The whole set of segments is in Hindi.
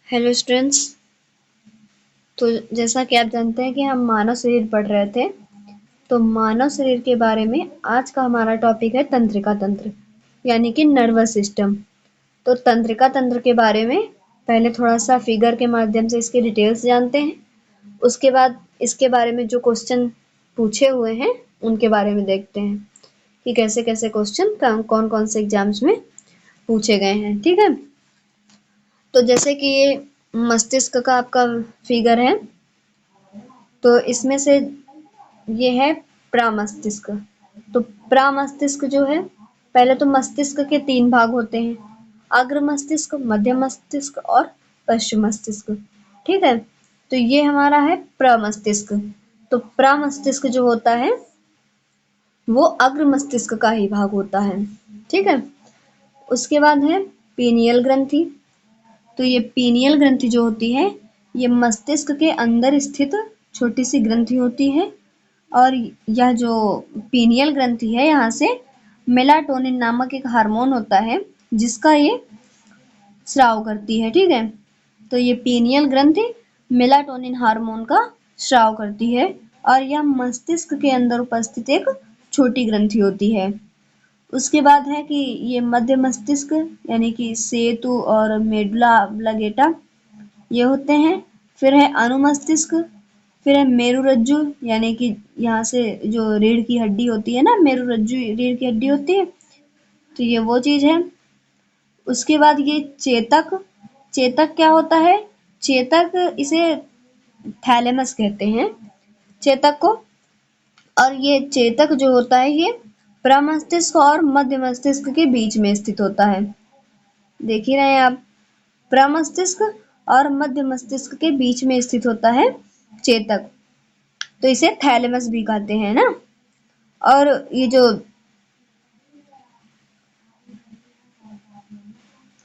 Hello students. तो जैसा कि आप जानते हैं कि हम मानव शरीर पढ़ रहे थे, तो मानव शरीर के बारे में आज का हमारा टॉपिक है तंत्रिका तंत्र, यानी कि नर्वस सिस्टम। तो तंत्रिका तंत्र के बारे में पहले थोड़ा सा फिगर के माध्यम से इसके डिटेल्स जानते हैं, उसके बाद इसके बारे में जो क्वेश्चन पूछे हुए हैं उनके बारे में देखते हैं कि कैसे कैसे क्वेश्चन कौन कौन से एग्जाम्स में पूछे गए हैं। ठीक है, तो जैसे कि ये मस्तिष्क का आपका फिगर है, तो इसमें से ये है प्रमस्तिष्क। तो प्रमस्तिष्क जो है, पहले तो मस्तिष्क के 3 भाग होते हैं, अग्र मस्तिष्क, मध्य मस्तिष्क और पश्चिम मस्तिष्क। ठीक है, तो ये हमारा है प्रमस्तिष्क। तो प्रमस्तिष्क जो होता है वो अग्र मस्तिष्क का ही भाग होता है। ठीक है, उसके बाद है पीनियल ग्रंथि। तो ये पीनियल ग्रंथि जो होती है, ये मस्तिष्क के अंदर स्थित छोटी सी ग्रंथि होती है, और यह जो पीनियल ग्रंथि है, यहाँ से मेलाटोनिन नामक एक हार्मोन होता है जिसका ये स्राव करती है। ठीक है, तो ये पीनियल ग्रंथि मेलाटोनिन हार्मोन का स्राव करती है, और यह मस्तिष्क के अंदर उपस्थित एक छोटी ग्रंथि होती है। उसके बाद है कि ये मध्य मस्तिष्क यानी कि सेतु और मेडुला ऑब्लिंगेटा ये होते हैं। फिर है अनुमस्तिष्क, फिर है मेरुरज्जु, यानी कि यहाँ से जो रीढ़ की हड्डी होती है ना, मेरुरज्जु रीढ़ की हड्डी होती है, तो ये वो चीज है। उसके बाद ये चेतक। चेतक क्या होता है? चेतक इसे थैलेमस कहते हैं, चेतक को। और ये चेतक जो होता है, ये प्रमस्तिष्क और मध्य मस्तिष्क के बीच में स्थित होता है। देख ही रहे हैं आप, प्रमस्तिष्क और मध्य मस्तिष्क के बीच में स्थित होता है चेतक, तो इसे थैलेमस भी कहते हैं ना। और ये जो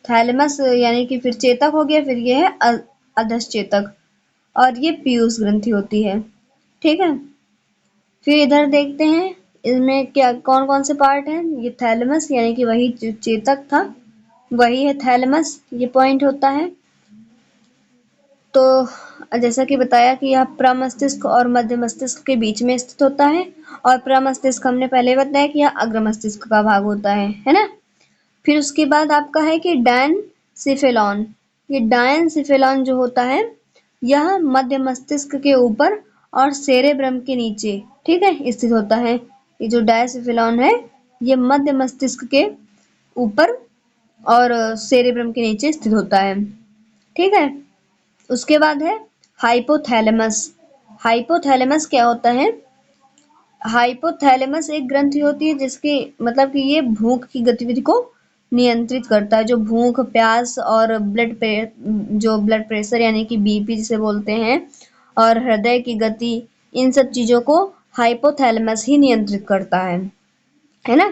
थैलेमस यानी कि फिर चेतक हो गया, फिर ये है अधश्चेतक, और ये पीयूष ग्रंथि होती है। ठीक है, फिर इधर देखते हैं इसमें क्या कौन कौन से पार्ट हैं। ये थैलेमस यानी कि वही जो चेतक था वही है थैलेमस, ये पॉइंट होता है। तो जैसा कि बताया कि यह प्रमस्तिष्क और मध्य मस्तिष्क के बीच में स्थित होता है, और प्रमस्तिष्क हमने पहले बताया कि यह अग्र मस्तिष्क का भाग होता है ना। फिर उसके बाद आपका है कि डायनसिफेलॉन। ये डायनसिफेलॉन जो होता है, यह मध्य मस्तिष्क के ऊपर और सेरेब्रम के नीचे, ठीक है, स्थित होता है। ये जो डायसिफेलॉन है, ये मध्य मस्तिष्क के ऊपर और सेरेब्रम के नीचे स्थित होता है। ठीक है, उसके बाद है हाइपोथैलेमस। हाइपोथैलेमस क्या होता है? हाइपोथैलेमस एक ग्रंथि होती है जिसकी मतलब कि ये भूख की गतिविधि को नियंत्रित करता है। जो भूख, प्यास और ब्लड प्रेशर यानी कि बीपी जिसे बोलते हैं, और हृदय की गति, इन सब चीजों को हाइपोथैलेमस ही नियंत्रित करता है ना।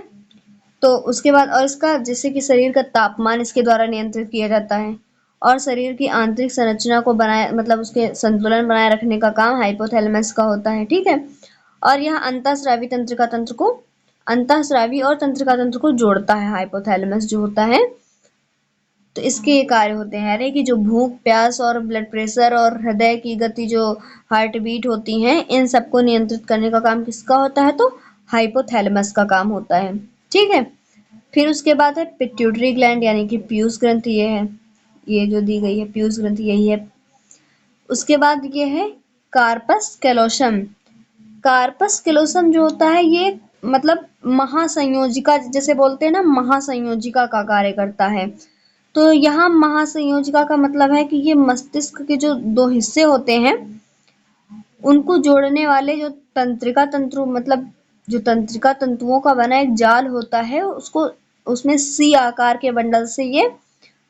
तो उसके बाद और इसका जैसे कि शरीर का तापमान इसके द्वारा नियंत्रित किया जाता है, और शरीर की आंतरिक संरचना को बनाए मतलब उसके संतुलन बनाए रखने का काम हाइपोथैलेमस का होता है। ठीक है, और यह अंतःस्रावी और तंत्रिका तंत्र को जोड़ता है। हाइपोथैलेमस जो होता है, तो इसके ये कार्य होते हैं अरे कि जो भूख, प्यास और ब्लड प्रेशर और हृदय की गति, जो हार्ट बीट होती हैं, इन सबको नियंत्रित करने का काम किसका होता है? तो हाइपोथैलेमस का काम होता है। ठीक है, फिर उसके बाद है पिट्यूटरी ग्लैंड यानी कि पीयूष ग्रंथि। ये है, ये जो दी गई है पीयूष ग्रंथि यही है। उसके बाद ये है कार्पस कैलोसम। कार्पस कैलोसम जो होता है, ये मतलब महासंयोजिका, जैसे बोलते हैं ना, महासंयोजिका का कार्य करता है। तो यहाँ महासंयोजिका का मतलब है कि ये मस्तिष्क के जो 2 हिस्से होते हैं उनको जोड़ने वाले जो तंत्रिका तंतु मतलब जो तंत्रिका तंतुओं का बना एक जाल होता है, उसको उसमें सी आकार के बंडल से ये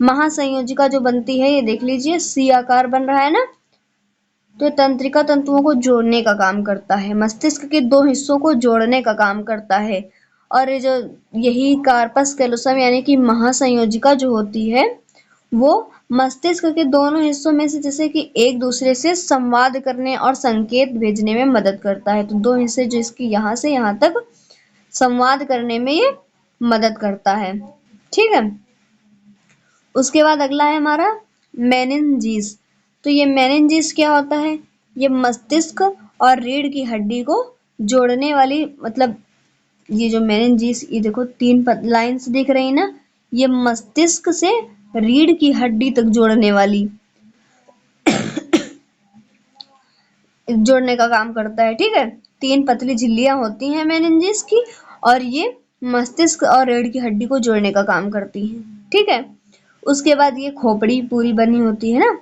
महासंयोजिका जो बनती है, ये देख लीजिए सी आकार बन रहा है ना। तो तंत्रिका तंतुओं को जोड़ने का काम करता है, मस्तिष्क के 2 हिस्सों को जोड़ने का काम करता है। और ये जो यही कार्पस कैलोसम यानी कि महासंयोजिका जो होती है, वो मस्तिष्क के दोनों हिस्सों में से जैसे कि एक दूसरे से संवाद करने और संकेत भेजने में मदद करता है। तो 2 हिस्से जो इसकी यहाँ से यहाँ तक संवाद करने में ये मदद करता है। ठीक है, उसके बाद अगला है हमारा मेनिनजीस। तो ये मेनिनजीस क्या होता है? ये मस्तिष्क और रीढ़ की हड्डी को जोड़ने वाली, मतलब ये जो मेनिनजीस, ये देखो तीन लाइंस दिख रही है ना, ये मस्तिष्क से रीढ़ की हड्डी तक जोड़ने का काम करता है। ठीक है, तीन पतली झिल्लियां होती हैं मेनिनजेस की, और ये मस्तिष्क और रीढ़ की हड्डी को जोड़ने का काम करती हैं। ठीक है, उसके बाद ये खोपड़ी पूरी बनी होती है ना,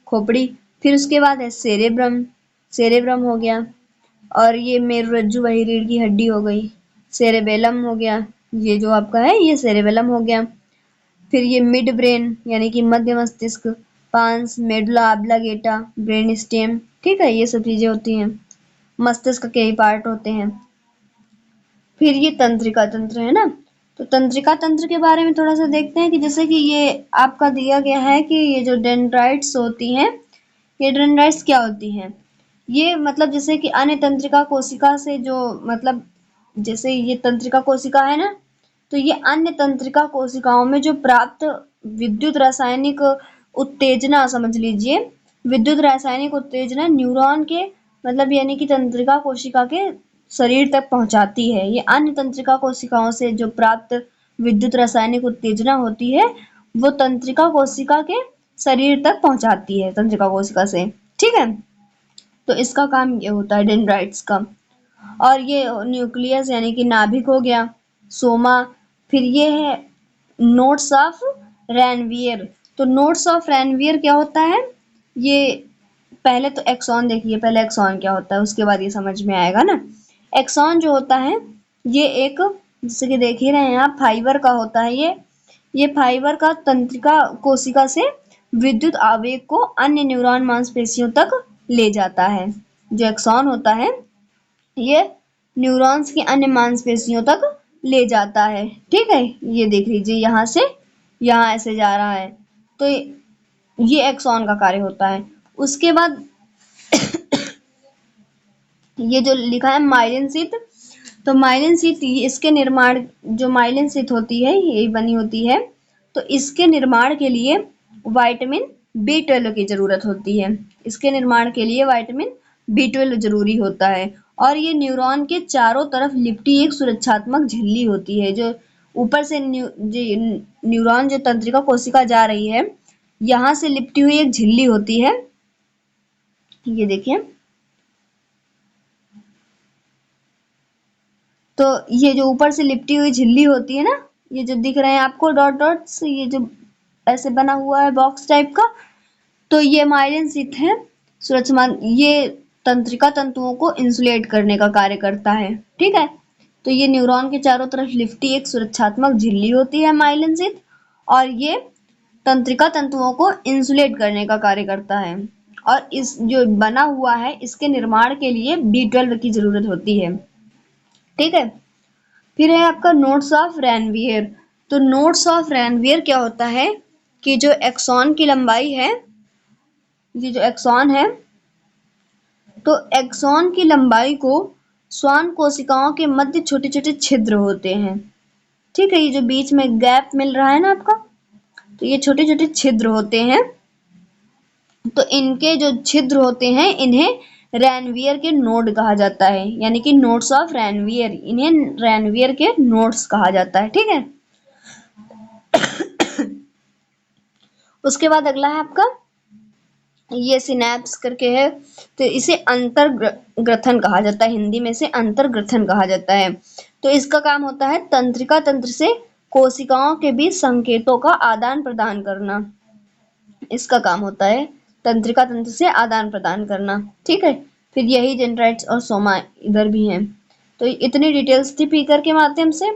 खोपड़ी। फिर उसके बाद है सेरेब्रम, सेरेब्रम हो गया, और ये मेरुरज्जु वही रीढ़ की हड्डी हो गई। सेरेबेलम हो गया, ये जो आपका है ये सेरेबेलम हो गया। फिर ये मिड ब्रेन यानी कि मध्य मस्तिष्क, पांस, मेडुला ऑब्लांगेटा, ब्रेन स्टेम। ठीक है, ये सब चीजें होती हैं, मस्तिष्क के ही पार्ट होते हैं। फिर ये तंत्रिका तंत्र है ना, तो तंत्रिका तंत्र के बारे में थोड़ा सा देखते हैं कि जैसे कि ये आपका दिया गया है कि ये जो डेंड्राइट्स होती हैं, ये डेंड्राइट्स क्या होती हैं? ये मतलब जैसे कि अन्य तंत्रिका कोशिका से जो, मतलब जैसे ये तंत्रिका कोशिका है ना, तो ये अन्य तंत्रिका कोशिकाओं में जो प्राप्त विद्युत रासायनिक उत्तेजना, समझ लीजिए विद्युत रासायनिक उत्तेजना न्यूरॉन के, मतलब यानी कि तंत्रिका कोशिका के शरीर तक पहुंचाती है। ये अन्य तंत्रिका कोशिकाओं से जो प्राप्त विद्युत रासायनिक उत्तेजना होती है, वो तंत्रिका कोशिका के शरीर तक पहुंचाती है, तंत्रिका कोशिका से। ठीक है, तो इसका काम ये होता है डेंड्राइट्स का। और ये न्यूक्लियस यानी कि नाभिक हो गया, सोमा। फिर ये है नोट्स ऑफ रैनवियर। तो नोट्स ऑफ रैनवियर क्या होता है? ये पहले तो एक्सॉन देखिए, पहले एक्सॉन क्या होता है उसके बाद ये समझ में आएगा ना। एक्सॉन जो होता है, ये एक, जैसे कि देख ही रहे हैं आप, फाइबर का होता है ये फाइबर का तंत्रिका कोशिका से विद्युत आवेग को अन्य न्यूरॉन मांसपेशियों तक ले जाता है। जो एक्सॉन होता है, ये न्यूरॉन्स की अन्य मांसपेशियों तक ले जाता है। ठीक है, ये देख लीजिए यहाँ से यहाँ ऐसे जा रहा है, तो ये एक्सॉन का कार्य होता है। उसके बाद ये जो लिखा है माइलिन शीथ, तो माइलिन शीथ इसके निर्माण, जो माइलिन शीथ होती है यही बनी होती है, तो इसके निर्माण के लिए विटामिन B12 की जरूरत होती है। इसके निर्माण के लिए विटामिन B12 जरूरी होता है। और ये न्यूरॉन के चारों तरफ लिपटी एक सुरक्षात्मक झिल्ली होती है, जो ऊपर से न्यूरॉन जो तंत्रिका कोशिका जा रही है, यहाँ से लिपटी हुई एक झिल्ली होती है। ये देखिए, तो ये जो ऊपर से लिपटी हुई झिल्ली होती है ना, ये जो दिख रहे हैं आपको डॉट डॉट्स, ये जो ऐसे बना हुआ है बॉक्स टाइप का, तो ये माइलिन शीथ है, सुरक्षा, ये तंत्रिका तंतुओं को इंसुलेट करने का कार्य करता है। ठीक है, तो ये न्यूरॉन के चारों तरफ लिपटी एक सुरक्षात्मक झिल्ली होती है माइलिन शीथ, और ये तंत्रिका तंतुओं को इंसुलेट करने का कार्य करता है। और इस जो बना हुआ है, इसके निर्माण के लिए B12 की जरूरत होती है। ठीक है, फिर है आपका नोट्स ऑफ रैनवियर। तो नोट्स ऑफ रैनवियर क्या होता है कि जो एक्सॉन की लंबाई है, ये जो एक्सॉन है, तो एक्सॉन की लंबाई को श्वान कोशिकाओं के मध्य छोटे छोटे छिद्र होते हैं। ठीक है, ये जो बीच में गैप मिल रहा है ना आपका, तो ये छोटे छोटे छिद्र होते हैं। तो इनके जो छिद्र होते हैं, इन्हें रैनवियर के नोड कहा जाता है, यानी कि नोड्स ऑफ रैनवियर, इन्हें रैनवियर के नोड्स कहा जाता है। ठीक है, उसके बाद अगला है आपका ये सिनैप्स करके है, तो इसे अंतर्ग्रथन कहा जाता है, हिंदी में इसे अंतर्ग्रथन कहा जाता है। तो इसका काम होता है तंत्रिका तंत्र से कोशिकाओं के बीच संकेतों का आदान प्रदान करना। इसका काम होता है तंत्रिका तंत्र से आदान प्रदान करना। ठीक है, फिर यही डेंड्राइट्स और सोमा इधर भी हैं। तो इतनी डिटेल्स थी फिगर के माध्यम से।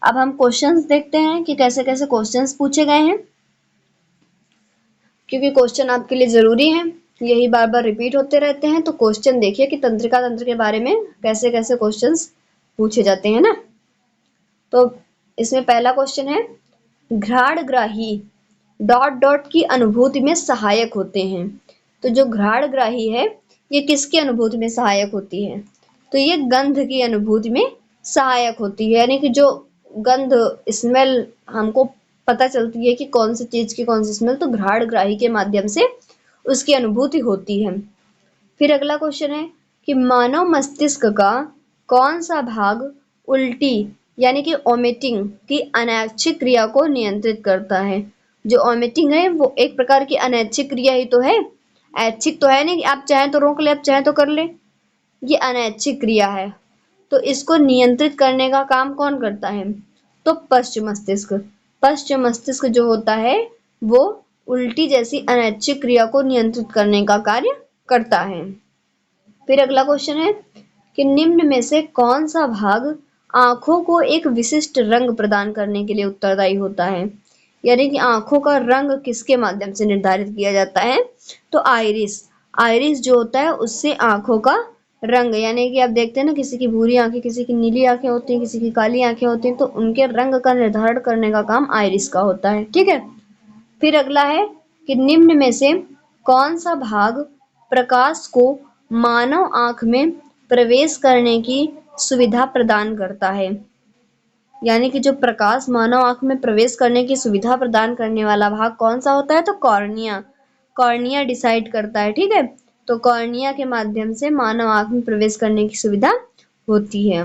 अब हम क्वेश्चंस देखते हैं कि कैसे कैसे क्वेश्चंस पूछे गए हैं, क्योंकि क्वेश्चन आपके लिए जरूरी है, यही बार बार रिपीट होते रहते हैं। तो क्वेश्चन देखिए कि तंत्रिका तंत्र के बारे में कैसे कैसे क्वेश्चंस पूछे जाते हैं ना। तो इसमें पहला क्वेश्चन है, घ्राणग्राही डॉट डॉट की अनुभूति में सहायक होते हैं। तो जो घ्राणग्राही है, ये किसकी अनुभूति में सहायक होती है? तो ये गंध की अनुभूति में सहायक होती है, यानी कि जो गंध, स्मेल हमको पता चलती है कि कौन सी चीज की कौन सी स्मेल, तो घ्राण ग्राही के माध्यम से उसकी अनुभूति होती है। फिर अगला क्वेश्चन है कि मानव मस्तिष्क का कौन सा भाग उल्टी यानी कि ओमिटिंग की अनैच्छिक क्रिया को नियंत्रित करता है। जो ओमिटिंग है वो एक प्रकार की अनैच्छिक क्रिया ही तो है, ऐच्छिक तो है नहीं कि आप चाहें तो रोक ले, आप चाहें तो कर ले, ये अनैच्छिक क्रिया है। तो इसको नियंत्रित करने का काम कौन करता है, तो पश्च मस्तिष्क। पश्च मस्तिष्क जो होता है वो उल्टी जैसी अनैच्छिक क्रिया को नियंत्रित करने का कार्य करता है। फिर अगला क्वेश्चन है कि निम्न में से कौन सा भाग आंखों को एक विशिष्ट रंग प्रदान करने के लिए उत्तरदायी होता है। यानी कि आंखों का रंग किसके माध्यम से निर्धारित किया जाता है, तो आइरिस। आइरिस जो होता है उससे आंखों का रंग, यानी कि आप देखते हैं ना किसी की भूरी आंखें, किसी की नीली आंखें होती हैं, किसी की काली आंखें होती हैं, तो उनके रंग का निर्धारण करने का काम आइरिस का होता है। ठीक है। फिर अगला है कि निम्न में से कौन सा भाग प्रकाश को मानव आंख में प्रवेश करने की सुविधा प्रदान करता है। यानी कि जो प्रकाश मानव आंख में प्रवेश करने की सुविधा प्रदान करने वाला भाग कौन सा होता है, तो कॉर्निया। कॉर्निया डिसाइड करता है। ठीक है। तो कॉर्निया के माध्यम से मानव आंख में प्रवेश करने की सुविधा होती है।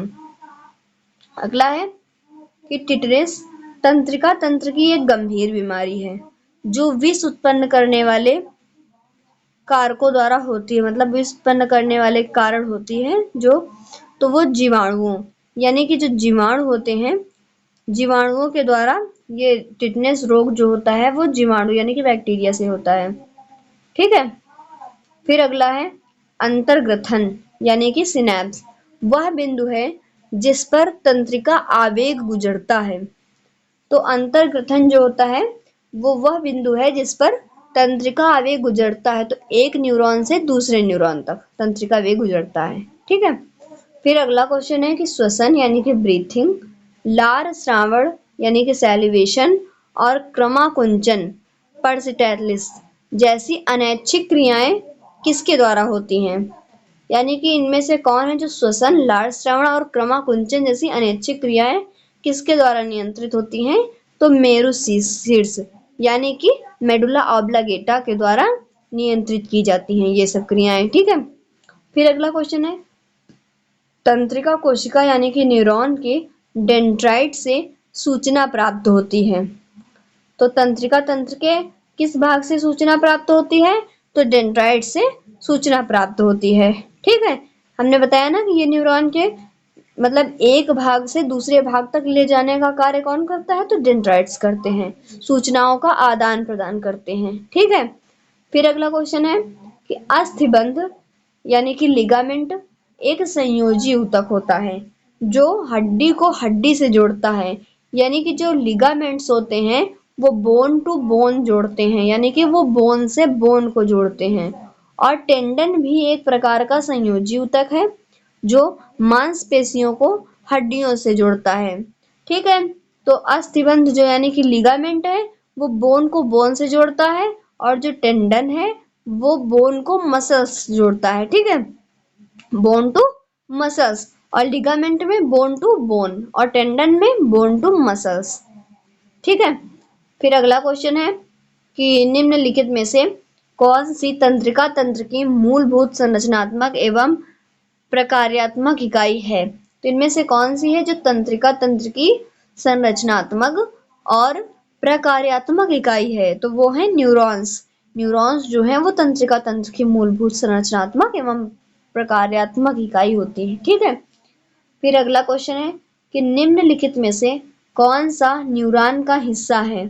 अगला है कि टिटनेस तंत्रिका तंत्र की एक गंभीर बीमारी है जो विष उत्पन्न करने वाले कारकों द्वारा होती है, मतलब विष उत्पन्न करने वाले कारण होती है जो, तो वो जीवाणुओं, यानी कि जो जीवाणु होते हैं, जीवाणुओं के द्वारा ये टिटनेस रोग जो होता है वो जीवाणु यानी कि बैक्टीरिया से होता है। ठीक है। फिर अगला है अंतर्ग्रथन यानी कि सिनेप्स। वह बिंदु है जिस पर तंत्रिका आवेग गुजरता है। तो अंतर्ग्रथन जो होता है वो वह बिंदु है जिस पर तंत्रिका आवेग गुजरता है। तो एक न्यूरॉन से दूसरे न्यूरॉन तक तंत्रिका आवेग गुजरता है। ठीक है। फिर अगला क्वेश्चन है कि श्वसन यानी कि ब्रीथिंग, लार श्रावण यानी कि सैलिवेशन और क्रमाकुंचन परसिटेलिस जैसी अनैच्छिक क्रियाएं किसके द्वारा होती हैं। यानी कि इनमें से कौन है जो श्वसन, लार श्रावण और क्रमाकुंचन जैसी अनैच्छिक क्रियाएं किसके द्वारा नियंत्रित होती हैं, तो मेरु शीर्ष यानी कि मेडुला ऑब्लांगेटा के द्वारा नियंत्रित की जाती हैं ये सब क्रियाएं। ठीक है। फिर अगला क्वेश्चन है तंत्रिका कोशिका यानी कि न्यूरॉन के डेंड्राइट से सूचना प्राप्त होती है। तो तंत्रिका तंत्र के किस भाग से सूचना प्राप्त होती है, तो डेंड्राइट से सूचना प्राप्त होती है। ठीक है। हमने बताया ना कि ये न्यूरॉन के मतलब एक भाग से दूसरे भाग तक ले जाने का कार्य कौन करता है, तो डेंड्राइट्स करते हैं, सूचनाओं का आदान प्रदान करते हैं। ठीक है। फिर अगला क्वेश्चन है कि अस्थिबंध यानी कि लिगामेंट एक संयोजी ऊतक होता है जो हड्डी को हड्डी से जोड़ता है। यानी कि जो लिगामेंट्स होते हैं वो बोन टू बोन जोड़ते हैं, यानी कि वो बोन से बोन को जोड़ते हैं। और टेंडन भी एक प्रकार का संयोजी ऊतक है जो मांसपेशियों को हड्डियों से जोड़ता है। ठीक है। तो अस्थिबंध जो यानी कि लिगामेंट है वो बोन को बोन से जोड़ता है, और जो टेंडन है वो बोन को मसल्स जोड़ता है। ठीक है। बोन टू मसल्स, और लिगामेंट में बोन टू बोन और टेंडन में बोन टू मसल्स। ठीक है। फिर अगला क्वेश्चन है कि निम्नलिखित में से कौन सी तंत्रिका तंत्र की मूलभूत संरचनात्मक एवं प्रकार्यात्मक इकाई है। तो इनमें से कौन सी है जो तंत्रिका तंत्र की संरचनात्मक और प्रकार्यात्मक इकाई है, तो वो है न्यूरॉन्स। न्यूरॉन्स जो है वो तंत्रिका तंत्र की मूलभूत संरचनात्मक एवं प्रकार्यात्मक इकाई होती है। ठीक है। फिर अगला क्वेश्चन है कि निम्नलिखित में से कौन सा न्यूरॉन का हिस्सा है।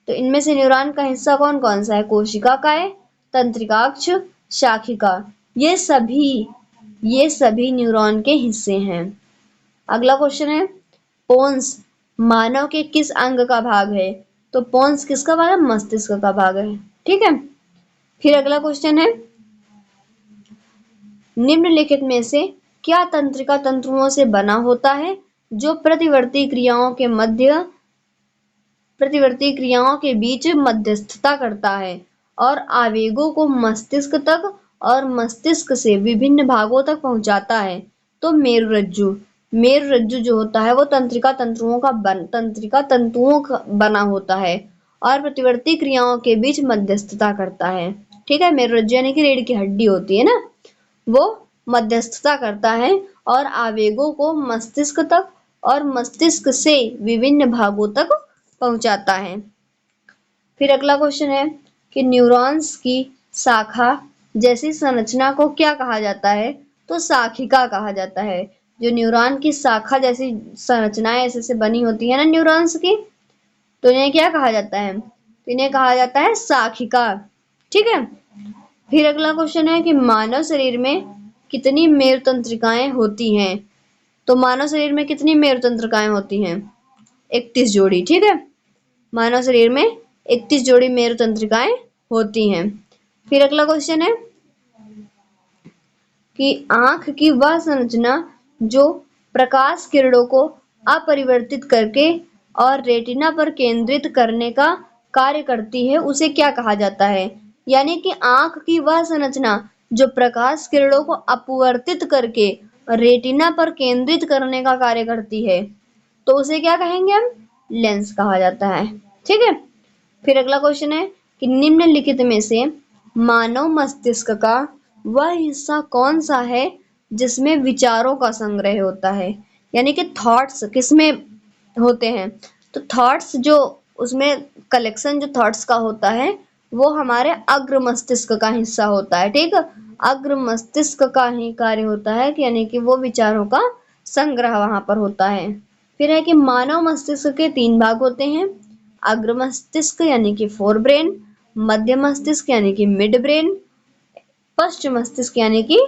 तो इनमें से न्यूरॉन का हिस्सा कौन कौन सा है, कोशिका काय, तंत्रिकाक्ष, शाखिका, ये सभी न्यूरॉन के हिस्से हैं। अगला क्वेश्चन है पोन्स मानव के किस अंग का भाग है। तो पोन्स किसका भाग है, मस्तिष्क का भाग है। ठीक है। फिर अगला क्वेश्चन है निम्नलिखित में से क्या तंत्रिका तंतुओं से बना होता है जो प्रतिवर्ती क्रियाओं के बीच मध्यस्थता करता है और आवेगों को मस्तिष्क तक और मस्तिष्क से विभिन्न भागों तक पहुंचाता है। तो मेरुरज्जु। मेरुरज्जु जो होता है वो तंत्रिका तंतुओं का बना होता है और प्रतिवर्ती क्रियाओं के बीच मध्यस्थता करता है। ठीक है, मेरुरज्जु यानी कि रीढ़ की हड्डी होती है ना, वो मध्यस्थता करता है और आवेगों को मस्तिष्क तक और मस्तिष्क से विभिन्न भागों तक पहुंचाता है। फिर अगला क्वेश्चन है कि न्यूरॉन्स की शाखा जैसी संरचना को क्या कहा जाता है? तो शाखिका कहा जाता है। जो न्यूरॉन की शाखा जैसी संरचनाएं ऐसे से बनी होती है ना न्यूरॉन्स की, तो इन्हें क्या कहा जाता है? तो इन्हें कहा जाता है शाखिका। ठीक है। फिर अगला क्वेश्चन है कि मानव शरीर में कितनी मेरुतंत्रिकाएं होती हैं? तो मानव शरीर में कितनी मेरुतंत्रिकाएं होती हैं? 31 जोड़ी। ठीक है, मानव शरीर में 31 जोड़ी मेरुतंत्रिकाएं होती हैं। फिर अगला क्वेश्चन है कि आंख की वह संरचना जो प्रकाश किरणों को अपरिवर्तित करके और रेटिना पर केंद्रित करने का कार्य करती है, उसे क्या कहा जाता है? यानी कि आंख की वह संरचना जो प्रकाश किरणों को अपवर्तित करके रेटिना पर केंद्रित करने का कार्य करती है, तो उसे क्या कहेंगे हम? लेंस कहा जाता है। ठीक है। फिर अगला क्वेश्चन है कि निम्नलिखित में से मानव मस्तिष्क का वह हिस्सा कौन सा है जिसमें विचारों का संग्रह होता है? यानी कि थॉट्स किसमें होते हैं? तो थॉट्स जो उसमें कलेक्शन जो थॉट्स का होता है वो हमारे अग्र मस्तिष्क का हिस्सा होता है। ठीक है, अग्र मस्तिष्क का ही कार्य होता है कि यानी कि वो विचारों का संग्रह वहां पर होता है। फिर है कि मानव मस्तिष्क के 3 भाग होते हैं, अग्र मस्तिष्क यानी कि फोर ब्रेन, मध्य मस्तिष्क यानी कि मिड ब्रेन, पश्च मस्तिष्क यानी कि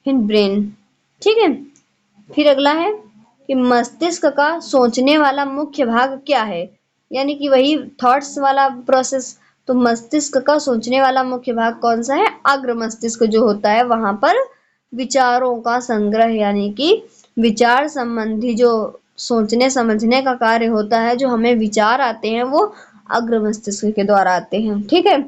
हिंड ब्रेन। ठीक है। फिर अगला है कि मस्तिष्क का सोचने वाला मुख्य भाग क्या है? यानी कि वही थॉट्स वाला प्रोसेस। तो मस्तिष्क का सोचने वाला मुख्य भाग कौन सा है? अग्र मस्तिष्क जो होता है वहां पर विचारों का संग्रह यानी कि विचार संबंधी जो सोचने समझने का कार्य होता है, जो हमें विचार आते हैं वो अग्र मस्तिष्क के द्वारा आते हैं। ठीक है।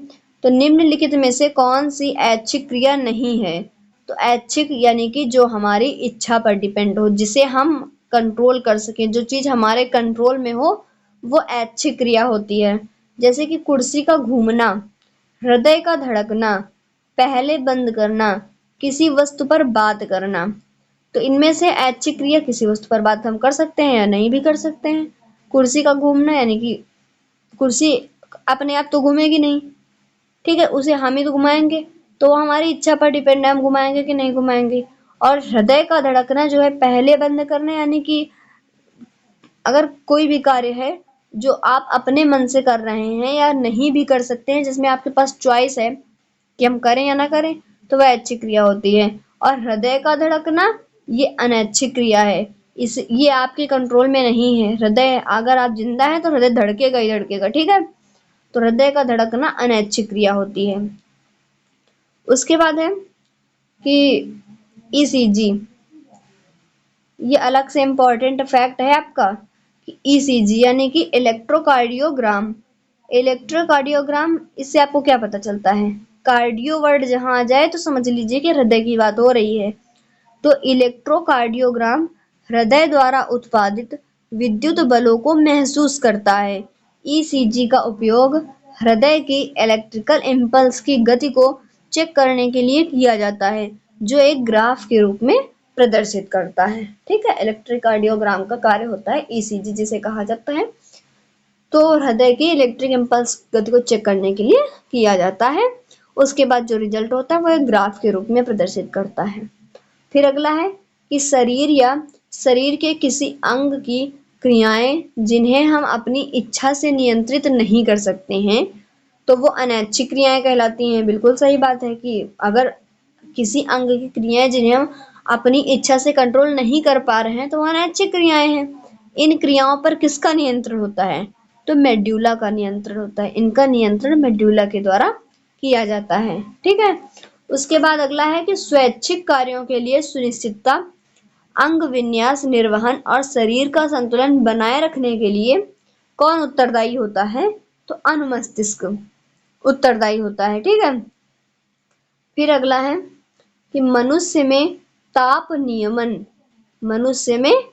तो निम्नलिखित में से कौन सी ऐच्छिक क्रिया नहीं है? तो ऐच्छिक यानी कि जो हमारी इच्छा पर डिपेंड हो, जिसे हम कंट्रोल कर सकें, जो चीज हमारे कंट्रोल में हो वो ऐच्छिक क्रिया होती है। जैसे कि कुर्सी का घूमना, हृदय का धड़कना, पहले बंद करना, किसी वस्तु पर बात करना। तो इनमें से ऐच्छिक क्रिया किसी वस्तु पर बात हम कर सकते हैं या नहीं भी कर सकते हैं। कुर्सी का घूमना यानी कि कुर्सी अपने आप तो घूमेगी नहीं, ठीक है, उसे हम ही तो घुमाएंगे, तो हमारी इच्छा पर डिपेंड है हम घुमाएंगे कि नहीं घुमाएंगे। और हृदय का धड़कना जो है पहले बंद करना, यानी कि अगर कोई भी कार्य है जो आप अपने मन से कर रहे हैं या नहीं भी कर सकते हैं, जिसमें आपके पास चॉइस है कि हम करें या ना करें, तो वह ऐच्छिक क्रिया होती है। और हृदय का धड़कना ये अनैच्छिक क्रिया है, इस ये आपके कंट्रोल में नहीं है। हृदय अगर आप जिंदा हैं तो हृदय धड़केगा ही धड़केगा। ठीक है, तो हृदय का धड़कना अनैच्छिक क्रिया होती है। उसके बाद है कि ईसीजी, ये अलग से इम्पोर्टेंट फैक्ट है आपका कि ईसीजी यानी कि इलेक्ट्रोकार्डियोग्राम। इलेक्ट्रोकार्डियोग्राम, इससे आपको क्या पता चलता है? कार्डियो वर्ड जहां आ जाए तो समझ लीजिए कि हृदय की बात हो रही है। तो इलेक्ट्रोकार्डियोग्राम हृदय द्वारा उत्पादित विद्युत बलों को महसूस करता है। ईसीजी का उपयोग हृदय की इलेक्ट्रिकल इम्पल्स की गति को चेक करने के लिए किया जाता है, जो एक ग्राफ के रूप में प्रदर्शित करता है। ठीक है, इलेक्ट्रोकार्डियोग्राम का कार्य होता है ईसीजी जिसे कहा जाता है। तो हृदय की इलेक्ट्रिक इम्पल्स गति को चेक करने के लिए किया जाता है। उसके बाद जो रिजल्ट होता है वो एक ग्राफ के रूप में प्रदर्शित करता है। फिर अगला है कि शरीर या शरीर के किसी अंग की क्रियाएं जिन्हें हम अपनी इच्छा से नियंत्रित नहीं कर सकते हैं, तो वो अनैच्छिक क्रियाएं कहलाती हैं। बिल्कुल सही बात है कि अगर किसी अंग की क्रियाएं जिन्हें हम अपनी इच्छा से कंट्रोल नहीं कर पा रहे हैं तो वह अनैच्छिक क्रियाएं हैं। इन क्रियाओं पर किसका नियंत्रण होता है? तो मेड्यूला का नियंत्रण होता है। इनका नियंत्रण मेड्यूला के द्वारा किया जाता है। ठीक है। उसके बाद अगला है कि स्वैच्छिक कार्यों के लिए सुनिश्चितता, अंग विन्यास निर्वहन और शरीर का संतुलन बनाए रखने के लिए कौन उत्तरदायी होता है? तो अनुमस्तिष्क उत्तरदायी होता है। ठीक है। फिर अगला है कि मनुष्य में ताप नियमन, मनुष्य में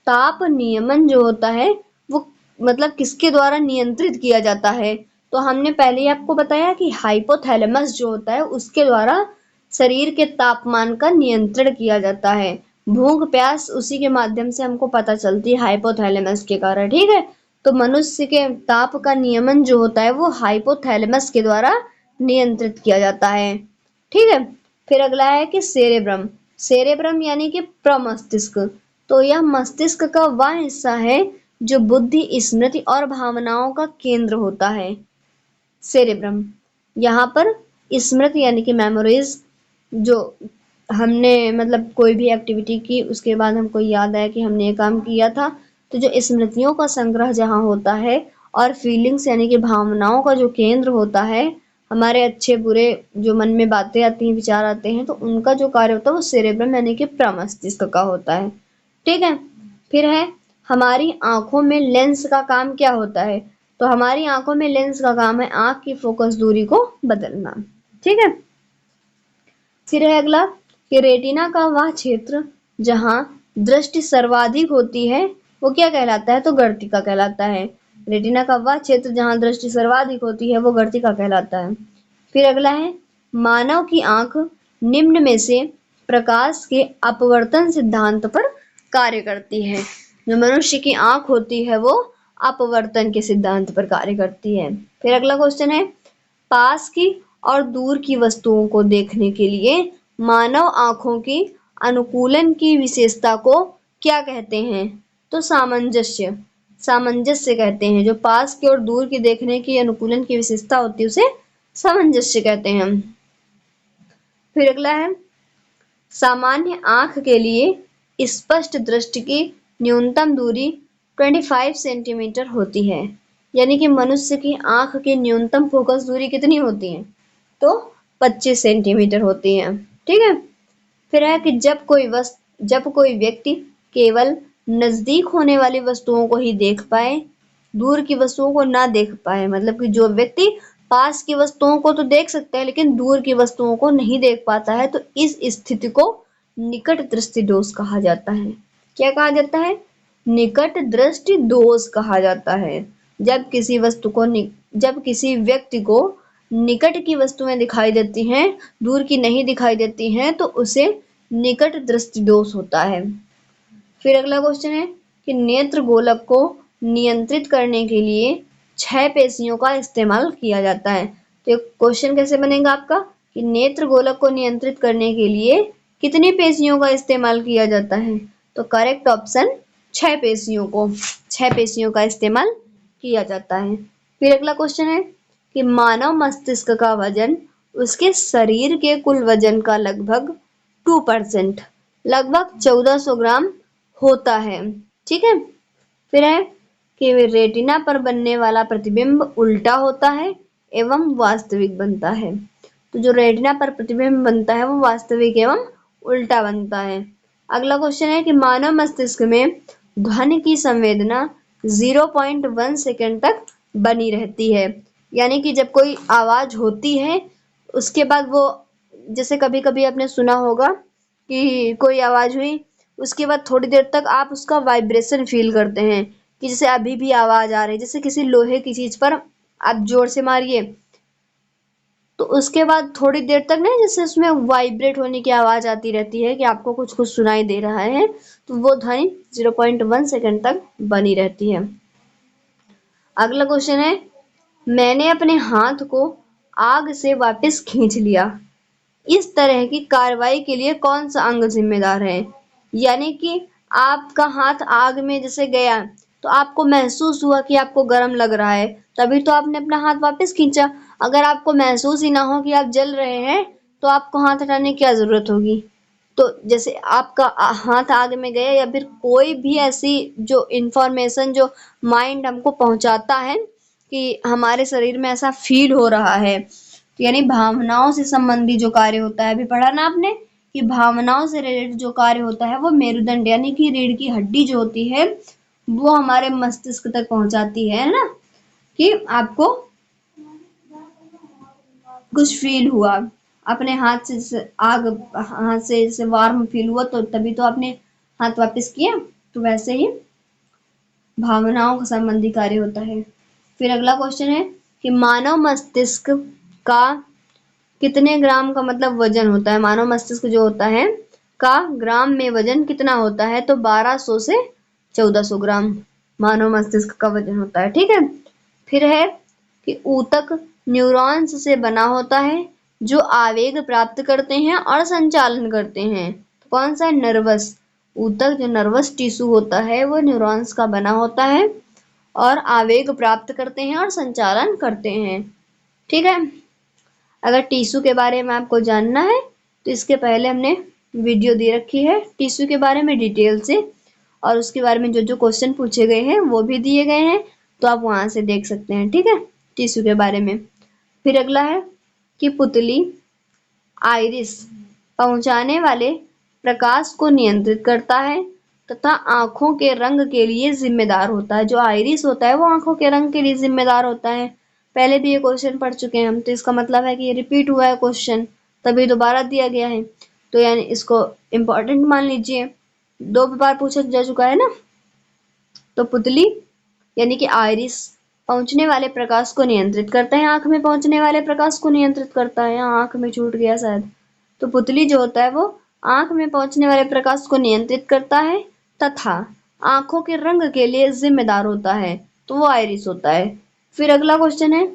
ताप नियमन जो होता है वो मतलब किसके द्वारा नियंत्रित किया जाता है? तो हमने पहले ही आपको बताया कि हाइपोथैलेमस जो होता है उसके द्वारा शरीर के तापमान का नियंत्रण किया जाता है। भूख प्यास उसी के माध्यम से हमको पता चलती है, हाइपोथैलेमस के कारण, ठीक है। तो मनुष्य के ताप का नियमन जो होता है वो हाइपोथैलेमस के द्वारा नियंत्रित किया जाता है, ठीक है। फिर अगला है कि सेरेब्रम। सेरेब्रम यानी कि प्रमस्तिष्क। तो यह मस्तिष्क का वह हिस्सा है जो बुद्धि, स्मृति और भावनाओं का केंद्र होता है। सेरेब्रम, यहाँ पर स्मृति यानी कि मेमोरीज, जो हमने मतलब कोई भी एक्टिविटी की उसके बाद हमको याद आया कि हमने ये काम किया था, तो जो स्मृतियों का संग्रह जहाँ होता है, और फीलिंग्स यानी कि भावनाओं का जो केंद्र होता है, हमारे अच्छे बुरे जो मन में बातें आती हैं, विचार आते हैं, तो उनका जो कार्य होता है वो सेरेब्रम यानी कि प्रमस्तिष्क का होता है, ठीक है। फिर है हमारी आंखों में लेंस का काम क्या होता है? तो हमारी आंखों में लेंस का काम है आंख की फोकस दूरी को बदलना, ठीक है। फिर है अगला कि रेटिना का वह क्षेत्र जहां दृष्टि सर्वाधिक होती है वो क्या कहलाता है? तो गर्तिका कहलाता है। रेटिना का वह क्षेत्र जहां दृष्टि सर्वाधिक होती है वो गर्तिका कहलाता है। फिर अगला है मानव की आंख निम्न में से प्रकाश के अपवर्तन सिद्धांत पर कार्य करती है। जो मनुष्य की आंख होती है वो अपवर्तन के सिद्धांत पर कार्य करती है। फिर अगला क्वेश्चन है पास की और दूर की वस्तुओं को देखने के लिए मानव आंखों की अनुकूलन की विशेषता को क्या कहते हैं? तो सामंजस्य। सामंजस्य कहते हैं। जो पास की और दूर की देखने की अनुकूलन की विशेषता होती है उसे सामंजस्य कहते हैं। फिर अगला है सामान्य आंख के लिए स्पष्ट दृष्टि की न्यूनतम दूरी 25 सेंटीमीटर होती है। यानी कि मनुष्य की आंख की न्यूनतम फोकस दूरी कितनी होती है? तो 25 सेंटीमीटर होती है, ठीक है। फिर है कि जब कोई व्यक्ति केवल नजदीक होने वाली वस्तुओं को ही देख पाए, दूर की वस्तुओं को ना देख पाए, मतलब कि जो व्यक्ति पास की वस्तुओं को तो देख सकता है लेकिन दूर की वस्तुओं को नहीं देख पाता है, तो इस स्थिति को निकट दृष्टि दोष कहा जाता है। क्या कहा जाता है? निकट दृष्टि दोष कहा जाता है। जब किसी व्यक्ति को निकट की वस्तुएं दिखाई देती हैं, दूर की नहीं दिखाई देती हैं, तो उसे निकट दृष्टि दोष होता है। फिर अगला क्वेश्चन है कि नेत्र गोलक को नियंत्रित करने के लिए 6 पेशियों का इस्तेमाल किया जाता है। तो क्वेश्चन कैसे बनेगा आपका कि नेत्र गोलक को नियंत्रित करने के लिए कितनी पेशियों का इस्तेमाल किया जाता है? तो करेक्ट ऑप्शन 6 पेशियों को 6 पेशियों का इस्तेमाल किया जाता है। फिर अगला क्वेश्चन है कि मानव मस्तिष्क का वजन उसके शरीर के कुल वजन का लगभग 2%, लगभग 1400 ग्राम होता है, ठीक है। फिर है कि रेटिना पर बनने वाला प्रतिबिंब उल्टा होता है एवं वास्तविक बनता है। तो जो रेटिना पर प्रतिबिंब बनता है वो वास्तविक एवं उल्टा बनता है। अगला क्वेश्चन है कि मानव मस्तिष्क में ध्वनि की संवेदना 0.1 सेकंड तक बनी रहती है। यानी कि जब कोई आवाज होती है उसके बाद वो, जैसे कभी कभी आपने सुना होगा कि कोई आवाज हुई, उसके बाद थोड़ी देर तक आप उसका वाइब्रेशन फील करते हैं कि जैसे अभी भी आवाज आ रही है, जैसे किसी लोहे की चीज पर आप जोर से मारिए तो उसके बाद थोड़ी देर तक ना जैसे उसमें वाइब्रेट होने की आवाज आती रहती है कि आपको कुछ कुछ सुनाई दे रहा है, तो वो ध्वनि 0.1 सेकंड तक बनी रहती है। अगला क्वेश्चन है मैंने अपने हाथ को आग से वापस खींच लिया, इस तरह की कार्रवाई के लिए कौन सा अंग जिम्मेदार है? यानी कि आपका हाथ आग में जैसे गया तो आपको महसूस हुआ कि आपको गर्म लग रहा है, तभी तो आपने अपना हाथ वापस खींचा। अगर आपको महसूस ही ना हो कि आप जल रहे हैं तो आपको हाथ हटाने की क्या जरूरत होगी? तो जैसे आपका हाथ आग में गया या फिर कोई भी ऐसी जो इंफॉर्मेशन जो माइंड हमको पहुंचाता है कि हमारे शरीर में ऐसा फील हो रहा है, तो यानी भावनाओं से संबंधी जो कार्य होता है, अभी पढ़ा ना आपने कि भावनाओं से रिलेटेड जो कार्य होता है वो मेरुदंड यानी कि रीढ़ की हड्डी जो होती है वो हमारे मस्तिष्क तक पहुंचाती है ना, कि आपको कुछ फील हुआ, अपने हाथ से जैसे आग, हाथ से जैसे वार्म फील हुआ तो तभी तो आपने हाथ वापस किया। तो वैसे ही भावनाओं का संबंधी कार्य होता है। फिर अगला क्वेश्चन है कि मानव मस्तिष्क का कितने ग्राम का मतलब वजन होता है। मानव मस्तिष्क जो होता है का ग्राम में वजन कितना होता है, तो 1200 से 1400 ग्राम मानव मस्तिष्क का वजन होता है। ठीक है। फिर है कि ऊतक न्यूरॉन्स से बना होता है जो आवेग प्राप्त करते हैं और संचालन करते हैं। तो कौन सा है? नर्वस। ऊतक जो नर्वस टिश्यू होता है वो न्यूरॉन्स का बना होता है और आवेग प्राप्त करते हैं और संचालन करते हैं। ठीक है। अगर टिश्यू के बारे में आपको जानना है तो इसके पहले हमने वीडियो दे रखी है टिश्यू के बारे में डिटेल से, और उसके बारे में जो जो क्वेश्चन पूछे गए हैं वो भी दिए गए हैं, तो आप वहां से देख सकते हैं। ठीक है, टिश्यू के बारे में। फिर अगला है कि पुतली आइरिस पहुंचाने वाले प्रकाश को नियंत्रित करता है तथा आंखों के रंग के लिए जिम्मेदार होता है। जो आइरिस होता है वो आंखों के रंग के लिए जिम्मेदार होता है। पहले भी ये क्वेश्चन पढ़ चुके हैं हम, तो इसका मतलब है कि ये रिपीट हुआ है क्वेश्चन, तभी दोबारा दिया गया है, तो यानी इसको इम्पोर्टेंट मान लीजिए। 2 बार पूछा जा चुका है ना। तो पुतली यानी कि आइरिस पहुंचने वाले प्रकाश को नियंत्रित करता है, आंख में पहुंचने वाले प्रकाश को नियंत्रित करता है। यहाँ आंख में छूट गया शायद। तो पुतली जो होता है वो आंख में पहुंचने वाले प्रकाश को नियंत्रित करता है तथा आंखों के रंग के लिए जिम्मेदार होता है, तो वो आइरिस होता है। फिर अगला क्वेश्चन है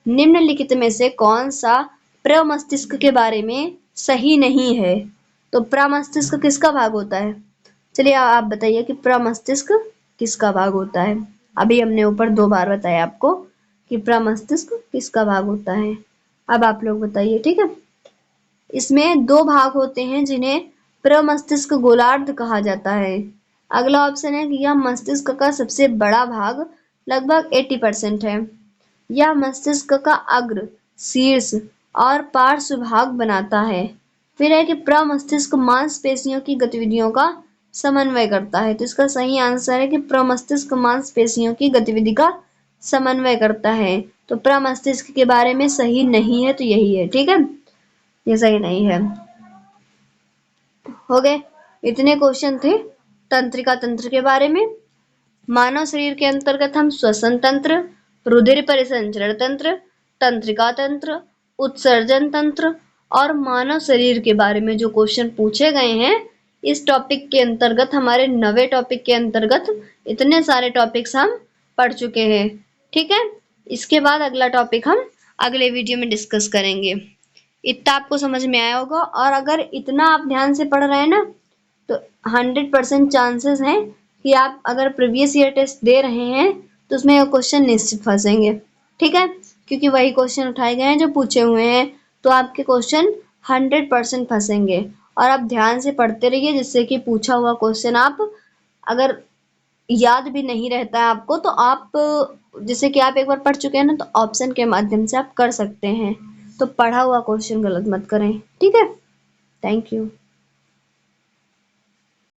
निम्नलिखित में से कौन सा प्रमस्तिष्क के बारे में सही नहीं है। तो प्रमस्तिष्क किसका भाग होता है? चलिए आप बताइए कि प्रमस्तिष्क किसका भाग होता है। अभी हमने ऊपर 2 बार बताया आपको कि प्रमस्तिष्क किसका भाग होता है। अब आप लोग बताइए। ठीक है। इसमें 2 भाग होते हैं जिन्हें प्रमस्तिष्क गोलार्ध कहा जाता है। अगला ऑप्शन है कि यह मस्तिष्क का सबसे बड़ा भाग लगभग 80% है। यह मस्तिष्क का अग्र, शीर्ष और पार्श्व भाग बनाता है। फिर है कि प्रमस्तिष्क मांसपेशियों की गतिविधियों का समन्वय करता है। तो इसका सही आंसर है कि प्रमस्तिष्क मांसपेशियों की गतिविधि का समन्वय करता है। तो प्रमस्तिष्क के बारे में सही नहीं है, तो यही है। ठीक है, ये सही नहीं है। हो गए, इतने क्वेश्चन थे तंत्रिका तंत्र के बारे में। मानव शरीर के अंतर्गत हम श्वसन तंत्र, रुधिर परिसंचरण तंत्र, तंत्रिका तंत्र, उत्सर्जन तंत्र और मानव शरीर के बारे में जो क्वेश्चन पूछे गए हैं इस टॉपिक के अंतर्गत, हमारे 9वें टॉपिक के अंतर्गत इतने सारे टॉपिक्स हम पढ़ चुके हैं। ठीक है, इसके बाद अगला टॉपिक हम अगले वीडियो में डिस्कस करेंगे। इतना आपको समझ में आया होगा, और अगर इतना आप ध्यान से पढ़ रहे हैं ना तो 100% चांसेस हैं कि आप अगर प्रीवियस ईयर टेस्ट दे रहे हैं तो उसमें क्वेश्चन निश्चित फंसेंगे। ठीक है, क्योंकि वही क्वेश्चन उठाए गए हैं जो पूछे हुए हैं, तो आपके क्वेश्चन 100% फंसेंगे। और आप ध्यान से पढ़ते रहिए जिससे कि पूछा हुआ क्वेश्चन आप अगर याद भी नहीं रहता है आपको, तो आप जैसे कि आप एक बार पढ़ चुके हैं ना, तो ऑप्शन के माध्यम से आप कर सकते हैं। तो पढ़ा हुआ क्वेश्चन गलत मत करें। ठीक है, थैंक यू।